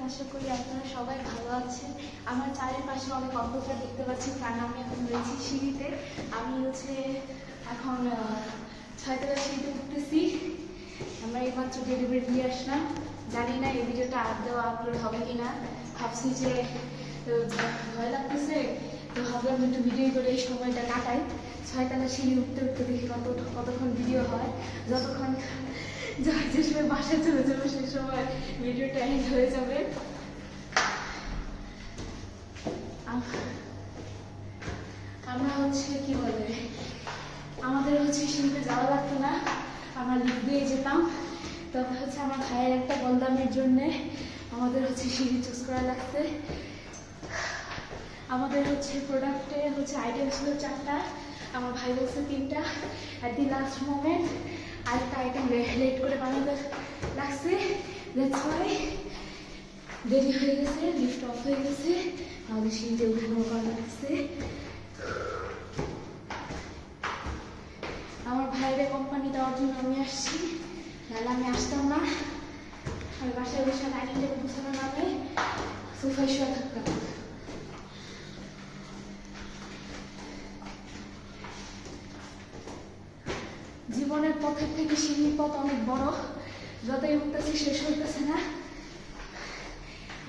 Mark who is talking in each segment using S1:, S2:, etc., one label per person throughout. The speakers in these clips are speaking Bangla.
S1: আশা করি আপনারা সবাই ভালো আছেন। আমার চারিপাশে অনেক অন্ধকার দেখতে পাচ্ছি, কারণ আমি এখন রয়েছি সিঁড়িতে। আমি এখন 6তলা সিঁড়িতে উঠতেছি। আমরা এইমাত্র ডেলিভারি দিয়ে আসলাম। জানি না এই ভিডিওটা আপলোড হবে কিনা, ভাবছি যে ভয় লাগতেছে, তো ভাবলাম একটু ভিডিও করে এই সময়টা কাটাই। 6তলা সিঁড়ি উঠতে উঠতে দেখি কতক্ষণ ভিডিও হয়। যতক্ষণ যে সময় বাসায় চলে যাবে সেই সময় ভিডিওটা এন্ড হয়ে যাবে। আমরা কি বলে, আমাদের সিঁড়িতে যাওয়া লাগতো না, আমরা লিফট দিয়ে যেতাম। তবে আমার ভাইয়ের একটা বলদামের জন্যে আমাদের সিঁড়ি চুজ করা লাগছে। আমাদের প্রোডাক্টে আইটেম ছিল 4টা, আমার ভাই বলছে 3টা। অ্যাট দি লাস্ট মোমেন্ট আরেকটা আইটেম লেট করে বানাতে লাগছে, দ্যাটস ওয়াই দেরি হয়ে গেছে, লিফট অফ হয়ে গেছে, আমাদের সিঁড়িতে উঠানো করা লাগছে। আমার ভাইয়ের কোম্পানি দেওয়ার জন্য আমি আসছি, নাহলে আমি আসতাম না। আমি বাসায় বসে ডাইনিং টেবিল গুছানো নামে সোফায় শুয়ে থাকতাম। জীবনের পথের থেকে সিঁড়ির পথ অনেক বড়, যতই উঠতেছি শেষ হইতেছে না।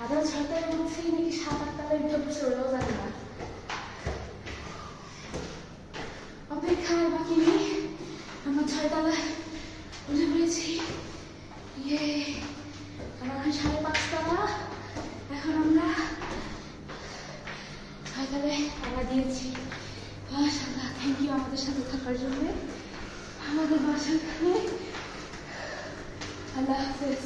S1: আদা 6তলায় উঠছি নাকি 7-8 তলায় উঠে বসে ওরাও জানে না। অপেক্ষার বাকি নেই, আমরা 6তলায় উঠে পড়েছি। আমার 5.5 তলা, এখন আমরা 6তলায় পাড়া দিয়েছি। মাশাআল্লাহ, থ্যাংক ইউ আমাদের সাথে থাকার জন্য। আমাদের বাসায় আল্লাহ হাফেজ।